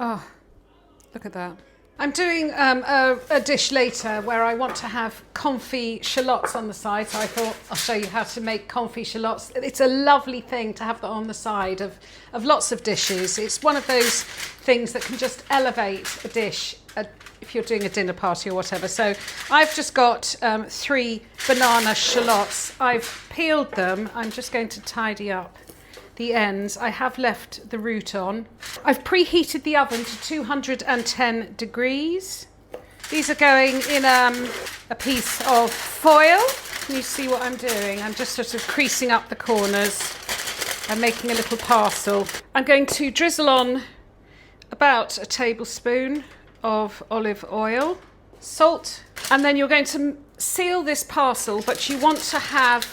Oh, look at that. I'm doing a dish later where I want to have confit shallots on the side. So I thought I'll show you how to make confit shallots. It's a lovely thing to have that on the side of lots of dishes. It's one of those things that can just elevate a dish if you're doing a dinner party or whatever. So I've just got 3 banana shallots. I've peeled them. I'm just going to tidy up the ends. I have left the root on. I've preheated the oven to 210 degrees. These are going in a piece of foil. Can you see what I'm doing? I'm just sort of creasing up the corners and making a little parcel. I'm going to drizzle on about a tablespoon of olive oil, salt, and then you're going to seal this parcel, but you want to have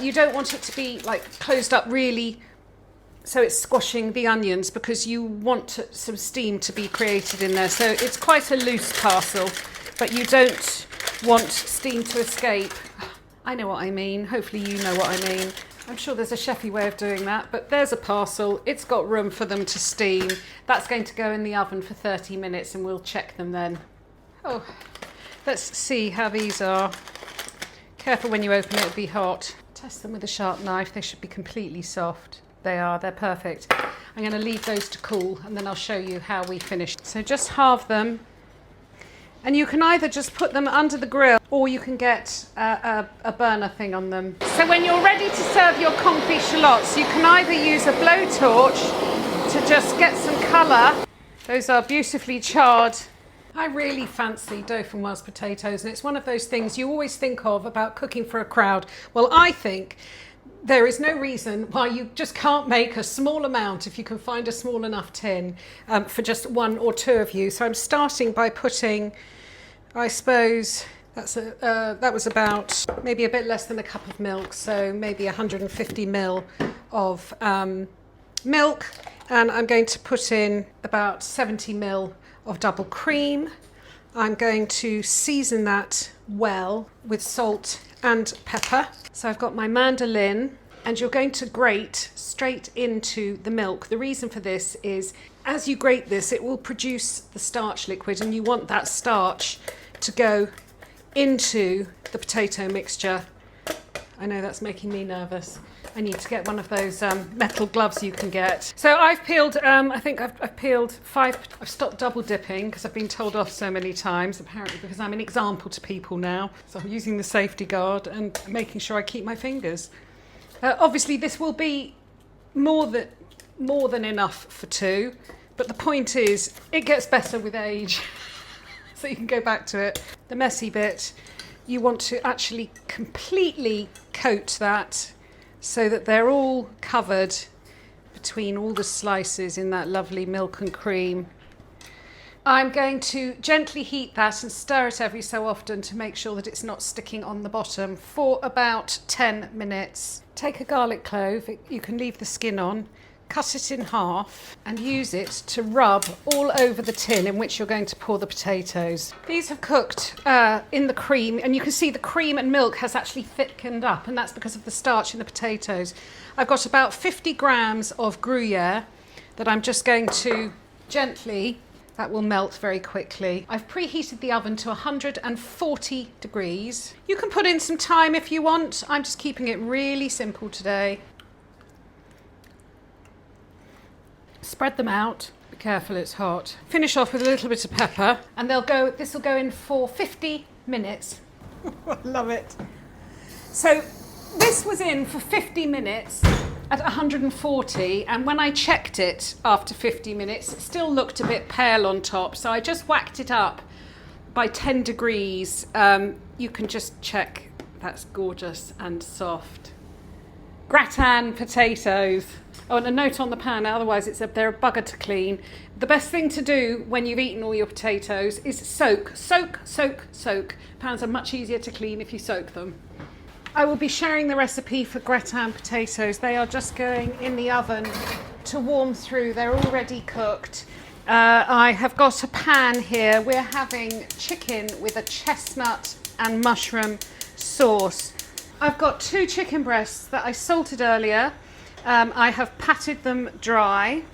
you don't want it to be like closed up really so it's squashing the onions, because you want some steam to be created in there. So it's quite a loose parcel, but you don't want steam to escape. I know what I mean. Hopefully you know what I mean. I'm sure there's a chefy way of doing that, but there's a parcel. It's got room for them to steam. That's going to go in the oven for 30 minutes and we'll check them then. Oh, let's see how these are. Careful when you open it, it'll be hot. Test them with a sharp knife. They should be completely soft. They are, they're perfect. I'm going to leave those to cool and then I'll show you how we finish. So just halve them, and you can either just put them under the grill or you can get a burner thing on them. So when you're ready to serve your confit shallots, you can either use a blowtorch to just get some colour. Those are beautifully charred. I really fancy Dauphinoise potatoes, and it's one of those things you always think of about cooking for a crowd. Well, I think there is no reason why you just can't make a small amount if you can find a small enough tin for just 1 or 2 of you. So I'm starting by putting, I suppose, that was about maybe a bit less than a cup of milk, so maybe 150 ml of milk, and I'm going to put in about 70 ml of double cream. I'm going to season that well with salt and pepper. So I've got my mandolin, and you're going to grate straight into the milk. The reason for this is as you grate this, it will produce the starch liquid, and you want that starch to go into the potato mixture. I know that's making me nervous. I need to get one of those metal gloves you can get. So I've peeled, I think I've peeled 5. I've stopped double dipping because I've been told off so many times, apparently because I'm an example to people now. So I'm using the safety guard and making sure I keep my fingers. Obviously this will be more than enough for 2, but the point is it gets better with age. So you can go back to it. The messy bit, you want to actually completely coat that so that they're all covered between all the slices in that lovely milk and cream. I'm going to gently heat that and stir it every so often to make sure that it's not sticking on the bottom for about 10 minutes. Take a garlic clove, you can leave the skin on, cut it in half and use it to rub all over the tin in which you're going to pour the potatoes. These have cooked in the cream, and you can see the cream and milk has actually thickened up, and that's because of the starch in the potatoes. I've got about 50 grams of Gruyere that I'm just going to gently, that will melt very quickly. I've preheated the oven to 140 degrees. You can put in some thyme if you want. I'm just keeping it really simple today. Spread them out. Be careful, it's hot. Finish off with a little bit of pepper, and this will go in for 50 minutes. I love it. So this was in for 50 minutes at 140, and when I checked it after 50 minutes, it still looked a bit pale on top. So I just whacked it up by 10 degrees. You can just check. That's gorgeous and soft. Gratin potatoes. Oh, and a note on the pan, otherwise they're a bugger to clean. The best thing to do when you've eaten all your potatoes is soak. Pans are much easier to clean if you soak them. I will be sharing the recipe for gratin potatoes. They are just going in the oven to warm through. They're already cooked. I have got a pan here. We're having chicken with a chestnut and mushroom sauce. I've got 2 chicken breasts that I salted earlier. I have patted them dry.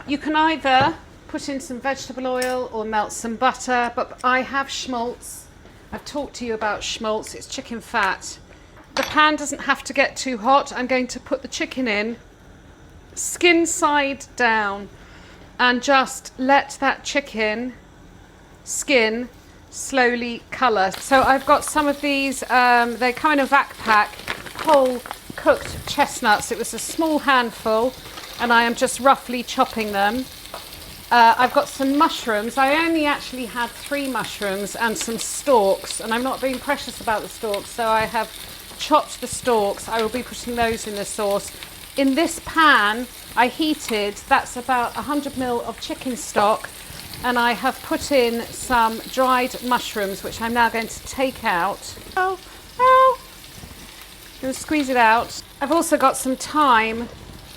You can either put in some vegetable oil or melt some butter, but I have schmaltz. I've talked to you about schmaltz, it's chicken fat. The pan doesn't have to get too hot. I'm going to put the chicken in, skin side down, and just let that chicken skin slowly colour. So I've got some of these, they come in a vac pack, whole cooked chestnuts. It was a small handful and I am just roughly chopping them. I've got some mushrooms. I only actually had 3 mushrooms and some stalks, and I'm not being precious about the stalks, so I have chopped the stalks. I will be putting those in the sauce. In this pan I heated, that's about 100 ml of chicken stock, and I have put in some dried mushrooms, which I'm now going to take out. I'm going to squeeze it out. I've also got some thyme,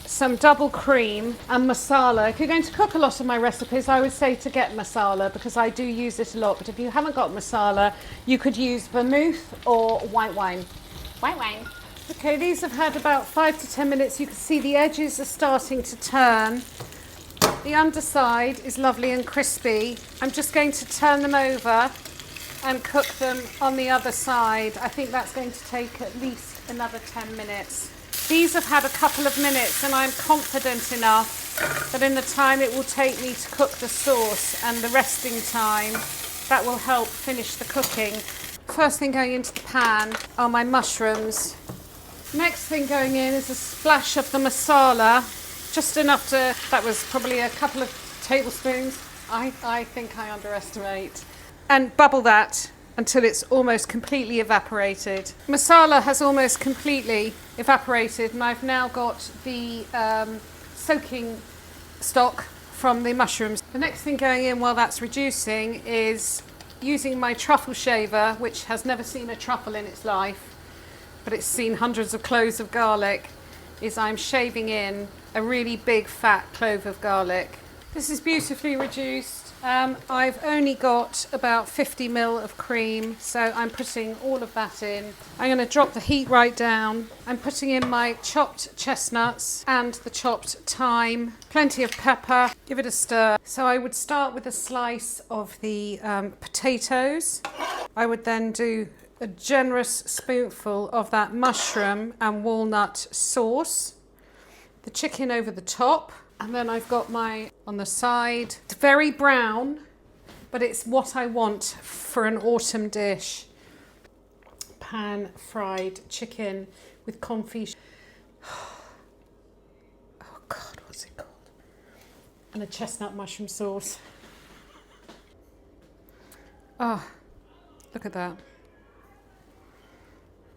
some double cream and masala. If you're going to cook a lot of my recipes, I would say to get masala because I do use it a lot. But if you haven't got masala, you could use vermouth or white wine. White wine. Okay, these have had about 5 to 10 minutes. You can see the edges are starting to turn. The underside is lovely and crispy. I'm just going to turn them over and cook them on the other side. I think that's going to take at least another 10 minutes. These have had a couple of minutes and I'm confident enough that in the time it will take me to cook the sauce and the resting time, that will help finish the cooking. First thing going into the pan are my mushrooms. Next thing going in is a splash of the masala, just enough to, that was probably a couple of tablespoons. I think I underestimate. And bubble that until it's almost completely evaporated. Masala has almost completely evaporated and I've now got the soaking stock from the mushrooms. The next thing going in while that's reducing is using my truffle shaver, which has never seen a truffle in its life, but it's seen hundreds of cloves of garlic, is I'm shaving in a really big fat clove of garlic. This is beautifully reduced. I've only got about 50 ml of cream, so I'm putting all of that in. I'm going to drop the heat right down. I'm putting in my chopped chestnuts and the chopped thyme, plenty of pepper, give it a stir. So I would start with a slice of the potatoes. I would then do a generous spoonful of that mushroom and walnut sauce, the chicken over the top. And then I've got my, on the side, it's very brown, but it's what I want for an autumn dish. Pan fried chicken with confit. Oh God, what's it called? And a chestnut mushroom sauce. Oh, look at that.